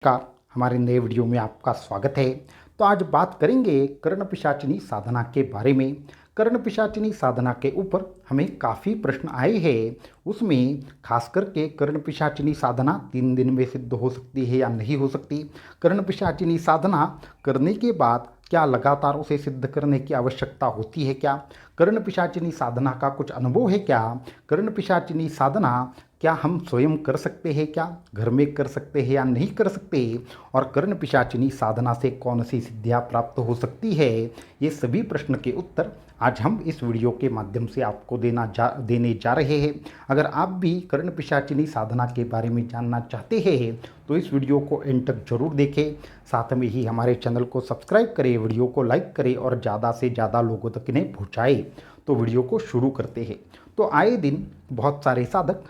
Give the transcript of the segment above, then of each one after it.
नमस्कार। हमारे नए वीडियो में आपका स्वागत है। तो आज बात करेंगे कर्ण पिशाचिनी साधना के बारे में। कर्ण पिशाचिनी साधना के ऊपर हमें काफ़ी प्रश्न आए हैं। उसमें खास करके कर्ण पिशाचिनी साधना 3 दिन में सिद्ध हो सकती है या नहीं हो सकती। कर्ण पिशाचिनी साधना करने के बाद क्या लगातार उसे सिद्ध करने की आवश्यकता होती है क्या? कर्ण पिशाचिनी साधना का कुछ अनुभव है क्या? कर्ण पिशाचिनी साधना क्या हम स्वयं कर सकते हैं क्या? घर में कर सकते हैं या नहीं कर सकते? और कर्ण पिशाचिनी साधना से कौन सी सिद्धियाँ प्राप्त हो सकती है? ये सभी प्रश्न के उत्तर आज हम इस वीडियो के माध्यम से आपको देने जा रहे हैं। अगर आप भी कर्ण पिशाचिनी साधना के बारे में जानना चाहते हैं तो इस वीडियो को एंड तक जरूर देखें। साथ में ही हमारे चैनल को सब्सक्राइब करें, वीडियो को लाइक करें और ज़्यादा से ज़्यादा लोगों तक इन्हें पहुँचाएँ। तो वीडियो को शुरू करते हैं। तो आए दिन बहुत सारे साधक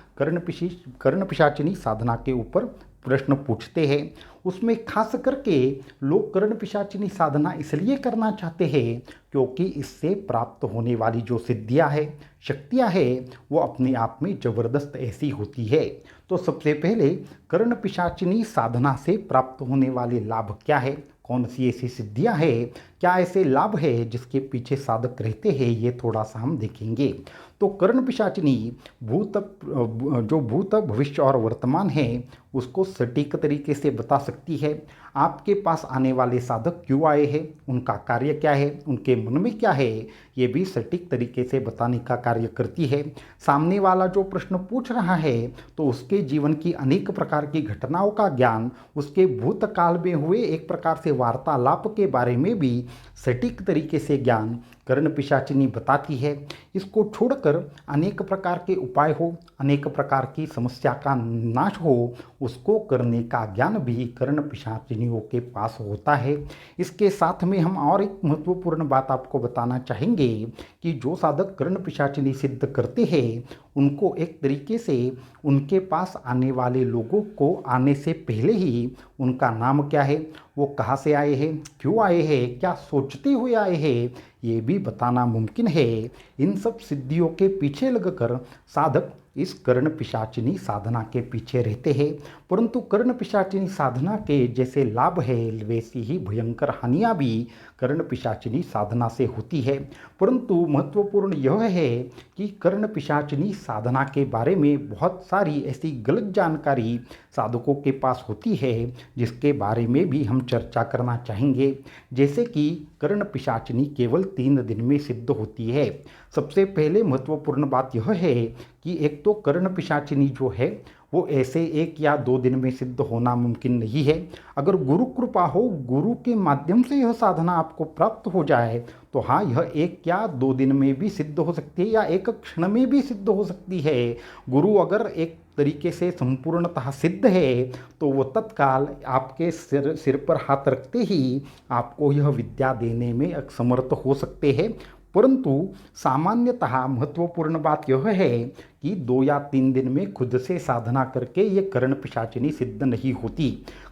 कर्ण पिशाचिनी साधना के ऊपर प्रश्न पूछते हैं। उसमें खास करके लोग कर्ण पिशाचिनी साधना इसलिए करना चाहते हैं क्योंकि इससे प्राप्त होने वाली जो सिद्धियां है, शक्तियां है, वो अपने आप में ज़बरदस्त ऐसी होती है। तो सबसे पहले कर्ण पिशाचिनी साधना से प्राप्त होने वाले लाभ क्या है? कौन सी ऐसी सिद्धियां हैं? क्या ऐसे लाभ है जिसके पीछे साधक रहते हैं? ये थोड़ा सा हम देखेंगे। तो कर्ण पिशाचिनी भूत भविष्य और वर्तमान है उसको सटीक तरीके से बता सकती है। आपके पास आने वाले साधक क्यों आए हैं, उनका कार्य क्या है, उनके मन में क्या है, ये भी सटीक तरीके से बताने का कार्य करती है। सामने वाला जो प्रश्न पूछ रहा है तो उसके जीवन की अनेक प्रकार की घटनाओं का ज्ञान, उसके भूतकाल में हुए एक प्रकार से वार्तालाप के बारे में भी सटीक तरीके से ज्ञान कर्ण पिशाचिनी बताती है। इसको छोड़कर अनेक प्रकार के उपाय हो, अनेक प्रकार की समस्या का नाश हो, उसको करने का ज्ञान भी कर्ण पिशाचिनियों के पास होता है। इसके साथ में हम और एक महत्वपूर्ण बात आपको बताना चाहेंगे कि जो साधक कर्ण पिशाचिनी सिद्ध करते हैं उनको एक तरीके से उनके पास आने वाले लोगों को आने से पहले ही उनका नाम क्या है, वो कहाँ से आए हैं, क्यों आए हैं, क्या सोचते हुए आए हैं, ये भी बताना मुमकिन है। इन सब सिद्धियों के पीछे लगकर साधक इस कर्ण पिशाचिनी साधना के पीछे रहते हैं। परंतु कर्ण पिशाचिनी साधना के जैसे लाभ है वैसी ही भयंकर हानियां भी कर्ण पिशाचिनी साधना से होती है। परंतु महत्वपूर्ण यह है कि कर्ण पिशाचिनी साधना के बारे में बहुत सारी ऐसी गलत जानकारी साधकों के पास होती है जिसके बारे में भी हम चर्चा करना चाहेंगे। जैसे कि कर्ण पिशाचिनी केवल 3 दिन में सिद्ध होती है। सबसे पहले महत्वपूर्ण बात यह है कि एक तो कर्ण पिशाचिनी जो है वो ऐसे 1 या 2 दिन में सिद्ध होना मुमकिन नहीं है। अगर गुरु कृपा हो, गुरु के माध्यम से यह साधना आपको प्राप्त हो जाए तो हाँ, यह 1 या 2 दिन में भी सिद्ध हो सकती है या एक क्षण में भी सिद्ध हो सकती है। गुरु अगर एक तरीके से संपूर्णतः सिद्ध है तो वो तत्काल आपके सिर पर हाथ रखते ही आपको यह विद्या देने में असमर्थ हो सकते हैं। परंतु सामान्यतः महत्वपूर्ण बात यह है कि 2 या 3 दिन में खुद से साधना करके ये कर्ण पिशाचिनी सिद्ध नहीं होती।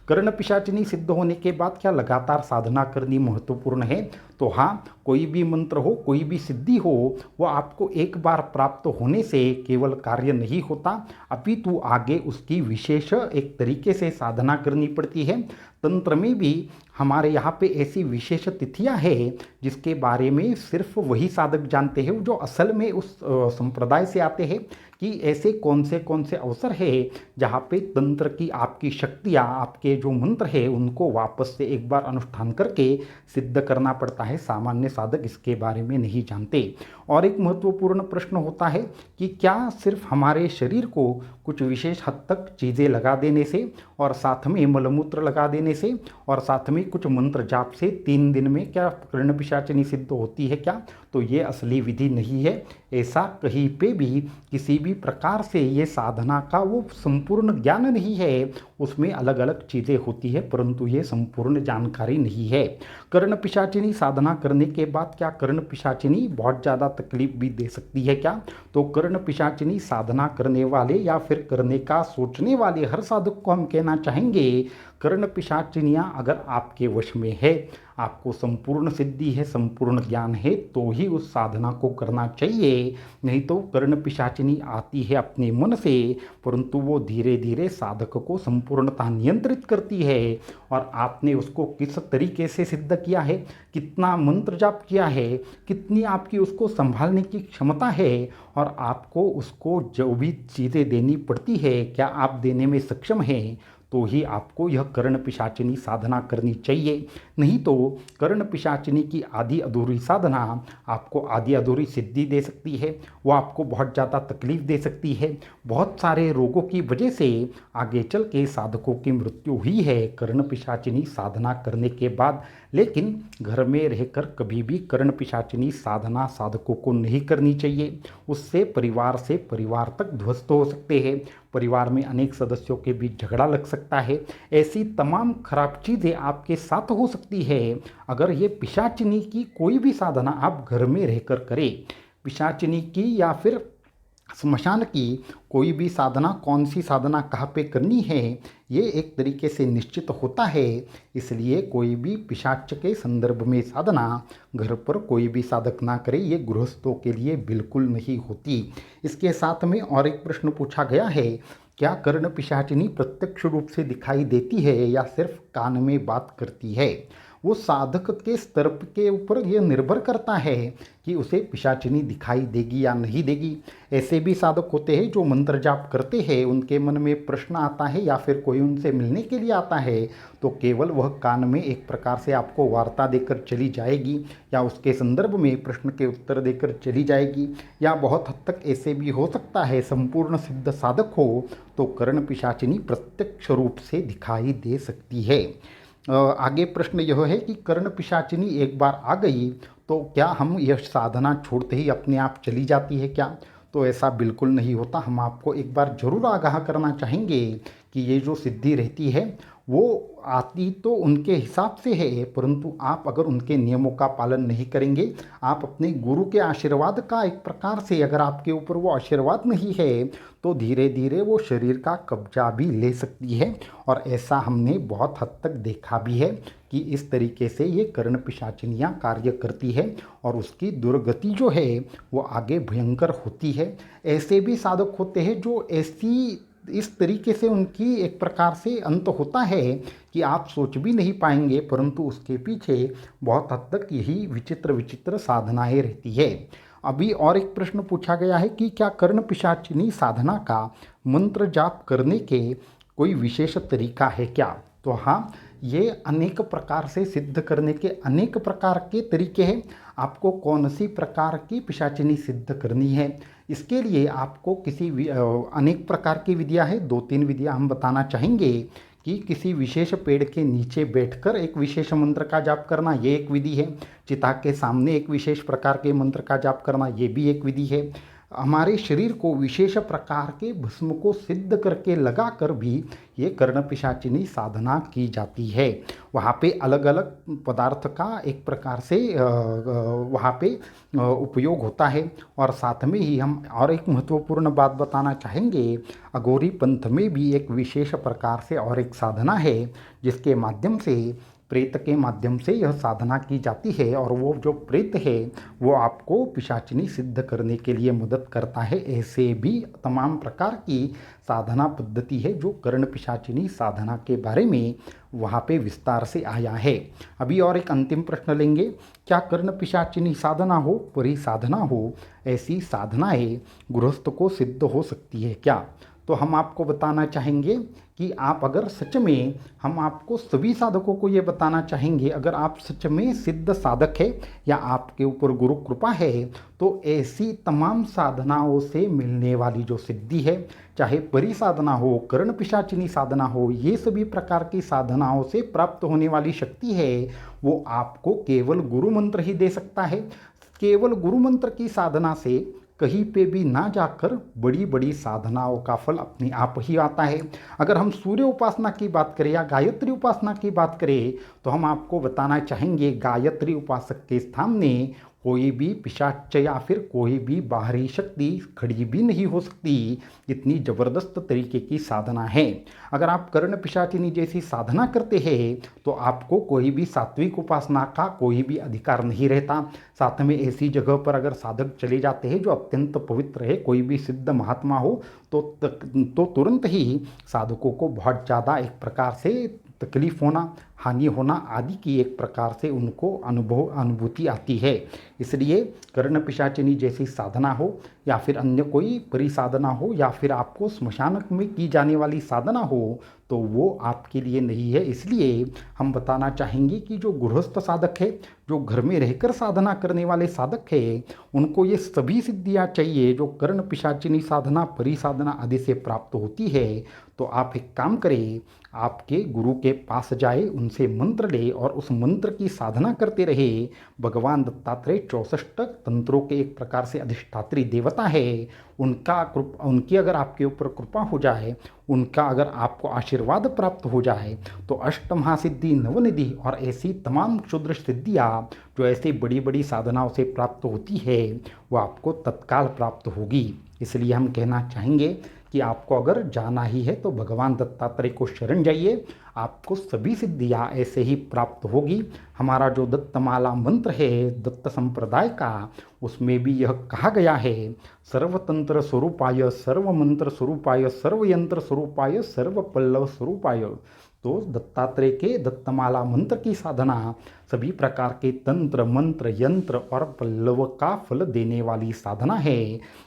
कर्ण पिशाचिनी सिद्ध होने के बाद क्या लगातार साधना करनी महत्वपूर्ण है? तो हाँ, कोई भी मंत्र हो, कोई भी सिद्धि हो, वो आपको एक बार प्राप्त होने से केवल कार्य नहीं होता, अपितु आगे उसकी विशेष एक तरीके से साधना करनी पड़ती है। तंत्र में भी हमारे यहाँ पे ऐसी विशेष तिथियाँ हैं जिसके बारे में सिर्फ वही साधक जानते हैं जो असल में उस संप्रदाय से आते हैं कि ऐसे कौन से अवसर है जहाँ पे तंत्र की आपकी शक्तियाँ, आपके जो मंत्र है उनको वापस से एक बार अनुष्ठान करके सिद्ध करना पड़ता है। सामान्य साधक इसके बारे में नहीं जानते। और एक महत्वपूर्ण प्रश्न होता है कि क्या सिर्फ हमारे शरीर को कुछ विशेष हद तक चीज़ें लगा देने से और साथ में मलमूत्र लगा देने से और साथ में कुछ मंत्र जाप से 3 दिन में क्या कर्ण पिशाचिनी सिद्ध होती है क्या? तो ये असली विधि नहीं है। ऐसा कहीं पे भी किसी भी प्रकार से ये साधना का वो संपूर्ण ज्ञान नहीं है। उसमें अलग अलग चीज़ें होती है परंतु ये संपूर्ण जानकारी नहीं है। कर्ण पिशाचिनी साधना करने के बाद क्या कर्ण पिशाचिनी बहुत ज़्यादा तकलीफ भी दे सकती है क्या? तो कर्ण पिशाचिनी साधना करने वाले या फिर करने का सोचने वाले हर साधक को हम कहना चाहेंगे कर्ण पिशाचिनियाँ अगर आपके वश में है, आपको संपूर्ण सिद्धि है, संपूर्ण ज्ञान है, तो ही उस साधना को करना चाहिए। नहीं तो कर्ण पिशाचिनी आती है अपने मन से, परंतु वो धीरे धीरे साधक को संपूर्णतः नियंत्रित करती है। और आपने उसको किस तरीके से सिद्ध किया है, कितना मंत्र जाप किया है, कितनी आपकी उसको संभालने की क्षमता है, और आपको उसको जो भी चीज़ें देनी पड़ती है क्या आप देने में सक्षम हैं, तो ही आपको यह कर्ण पिशाचिनी साधना करनी चाहिए। नहीं तो कर्ण पिशाचिनी की आधी अधूरी साधना आपको आधी अधूरी सिद्धि दे सकती है, वो आपको बहुत ज़्यादा तकलीफ दे सकती है। बहुत सारे रोगों की वजह से आगे चल के साधकों की मृत्यु हुई है कर्ण पिशाचिनी साधना करने के बाद। लेकिन घर में रहकर कभी भी कर्ण पिशाचिनी साधना साधकों को नहीं करनी चाहिए। उससे परिवार तक ध्वस्त हो सकते हैं, परिवार में अनेक सदस्यों के बीच झगड़ा लग सकता है, ऐसी तमाम खराब चीज़ें आपके साथ हो सकती है अगर ये पिशाचिनी की कोई भी साधना आप घर में रहकर करें। पिशाचिनी की या फिर स्मशान की कोई भी साधना, कौन सी साधना कहाँ पे करनी है, ये एक तरीके से निश्चित होता है। इसलिए कोई भी पिशाच के संदर्भ में साधना घर पर कोई भी साधक ना करे, ये गृहस्थों के लिए बिल्कुल नहीं होती। इसके साथ में और एक प्रश्न पूछा गया है, क्या कर्ण पिशाचिनी प्रत्यक्ष रूप से दिखाई देती है या सिर्फ कान में बात करती है? वो साधक के स्तर के ऊपर यह निर्भर करता है कि उसे पिशाचिनी दिखाई देगी या नहीं देगी। ऐसे भी साधक होते हैं जो मंत्र जाप करते हैं, उनके मन में प्रश्न आता है या फिर कोई उनसे मिलने के लिए आता है, तो केवल वह कान में एक प्रकार से आपको वार्ता देकर चली जाएगी या उसके संदर्भ में प्रश्न के उत्तर देकर चली जाएगी। या बहुत हद तक ऐसे भी हो सकता है संपूर्ण सिद्ध साधक हो तो कर्ण पिशाचिनी प्रत्यक्ष रूप से दिखाई दे सकती है। आगे प्रश्न यह है कि कर्ण पिशाचिनी एक बार आ गई तो क्या हम यह साधना छोड़ते ही अपने आप चली जाती है क्या? तो ऐसा बिल्कुल नहीं होता। हम आपको एक बार जरूर आगाह करना चाहेंगे कि ये जो सिद्धि रहती है वो आती तो उनके हिसाब से है, परंतु आप अगर उनके नियमों का पालन नहीं करेंगे, आप अपने गुरु के आशीर्वाद का एक प्रकार से अगर आपके ऊपर वो आशीर्वाद नहीं है तो धीरे धीरे वो शरीर का कब्जा भी ले सकती है। और ऐसा हमने बहुत हद तक देखा भी है कि इस तरीके से ये कर्ण पिशाचिनियाँ कार्य करती है और उसकी दुर्गति जो है वो आगे भयंकर होती है। ऐसे भी साधक होते हैं जो इस तरीके से उनकी एक प्रकार से अंत होता है कि आप सोच भी नहीं पाएंगे, परंतु उसके पीछे बहुत हद तक यही विचित्र विचित्र साधनाएं रहती है। अभी और एक प्रश्न पूछा गया है कि क्या कर्ण पिशाचिनी साधना का मंत्र जाप करने के कोई विशेष तरीका है क्या? तो हाँ, ये अनेक प्रकार से सिद्ध करने के अनेक प्रकार के तरीके हैं। आपको कौन सी प्रकार की पिशाचिनी सिद्ध करनी है, इसके लिए आपको अनेक प्रकार की विधियां हैं। 2-3 विधियां हम बताना चाहेंगे कि किसी विशेष पेड़ के नीचे बैठकर एक विशेष मंत्र का जाप करना, ये एक विधि है। चिता के सामने एक विशेष प्रकार के मंत्र का जाप करना, ये भी एक विधि है। हमारे शरीर को विशेष प्रकार के भस्म को सिद्ध करके लगाकर भी ये कर्ण पिशाचिनी साधना की जाती है। वहाँ पे अलग अलग पदार्थ का एक प्रकार से वहाँ पे उपयोग होता है। और साथ में ही हम और एक महत्वपूर्ण बात बताना चाहेंगे, अघोरी पंथ में भी एक विशेष प्रकार से और एक साधना है जिसके माध्यम से प्रेत के माध्यम से यह साधना की जाती है। और वो जो प्रेत है वो आपको पिशाचिनी सिद्ध करने के लिए मदद करता है। ऐसे भी तमाम प्रकार की साधना पद्धति है जो कर्ण पिशाचिनी साधना के बारे में वहाँ पे विस्तार से आया है। अभी और एक अंतिम प्रश्न लेंगे, क्या कर्ण पिशाचिनी साधना हो, परिसाधना हो, ऐसी साधनाएं गृहस्थ को सिद्ध हो सकती है क्या? तो हम आपको बताना चाहेंगे कि आप अगर सच में, हम आपको सभी साधकों को ये बताना चाहेंगे, अगर आप सच में सिद्ध साधक है या आपके ऊपर गुरु कृपा है तो ऐसी तमाम साधनाओं से मिलने वाली जो सिद्धि है, चाहे परिसाधना हो, कर्ण पिशाचिनी साधना हो, ये सभी प्रकार की साधनाओं से प्राप्त होने वाली शक्ति है वो आपको केवल गुरु मंत्र ही दे सकता है। केवल गुरु मंत्र की साधना से कहीं पे भी ना जाकर बड़ी बड़ी साधनाओं का फल अपने आप ही आता है। अगर हम सूर्य उपासना की बात करें या गायत्री उपासना की बात करें तो हम आपको बताना चाहेंगे गायत्री उपासक के स्थान में कोई भी पिशाच या फिर कोई भी बाहरी शक्ति खड़ी भी नहीं हो सकती। इतनी ज़बरदस्त तरीके की साधना है। अगर आप कर्ण पिशाचिनी जैसी साधना करते हैं तो आपको कोई भी सात्विक उपासना का कोई भी अधिकार नहीं रहता। साथ में ऐसी जगह पर अगर साधक चले जाते हैं जो अत्यंत पवित्र है, कोई भी सिद्ध महात्मा हो, तो तुरंत ही साधकों को बहुत ज़्यादा एक प्रकार से तकलीफ होना, हानि होना आदि की एक प्रकार से उनको अनुभूति आती है। इसलिए कर्ण पिशाचिनी जैसी साधना हो या फिर अन्य कोई परिसाधना हो या फिर आपको स्मशान में की जाने वाली साधना हो तो वो आपके लिए नहीं है। इसलिए हम बताना चाहेंगे कि जो गृहस्थ साधक है, जो घर में रहकर साधना करने वाले साधक है, उनको ये सभी सिद्धियाँ चाहिए जो कर्ण पिशाचिनी साधना, परिसाधना आदि से प्राप्त होती है। तो आप एक काम करें, आपके गुरु के पास जाए, उनसे मंत्र ले और उस मंत्र की साधना करते रहे। भगवान दत्तात्रेय 64 तंत्रों के एक प्रकार से अधिष्ठात्री देवता है। उनकी अगर आपके ऊपर कृपा हो जाए, उनका अगर आपको आशीर्वाद प्राप्त हो जाए तो अष्टमहासिद्धि, नवनिधि और ऐसी तमाम क्षुद्र सिद्धियाँ जो ऐसी बड़ी बड़ी साधनाओं से प्राप्त होती है वो आपको तत्काल प्राप्त होगी। इसलिए हम कहना चाहेंगे कि आपको अगर जाना ही है तो भगवान दत्तात्रेय को शरण जाइए, आपको सभी सिद्धियाँ ऐसे ही प्राप्त होगी। हमारा जो दत्तमाला मंत्र है दत्त संप्रदाय का, उसमें भी यह कहा गया है, सर्वतंत्र स्वरूपाय, सर्वमंत्र स्वरूपाय, सर्वयंत्र स्वरूपाय, सर्वपल्लव स्वरूपाय। तो दत्तात्रेय के दत्तमाला मंत्र की साधना सभी प्रकार के तंत्र, मंत्र, यंत्र और पल्लव का फल देने वाली साधना है।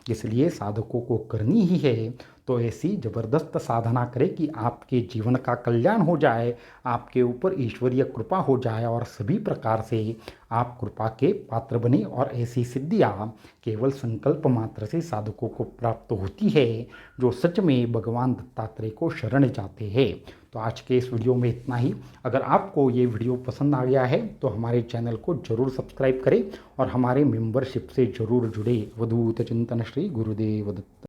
इसलिए साधकों को करनी ही है। तो ऐसी ज़बरदस्त साधना करें कि आपके जीवन का कल्याण हो जाए, आपके ऊपर ईश्वरीय कृपा हो जाए और सभी प्रकार से आप कृपा के पात्र बने और ऐसी सिद्धियाँ केवल संकल्प मात्र से साधकों को प्राप्त होती है जो सच में भगवान दत्तात्रेय को शरण जाते हैं। तो आज के इस वीडियो में इतना ही। अगर आपको ये वीडियो पसंद आ गया है तो हमारे चैनल को जरूर सब्सक्राइब करें और हमारे मेंबरशिप से जरूर जुड़े। अवधूत चिंतन श्री गुरुदेव दत्त।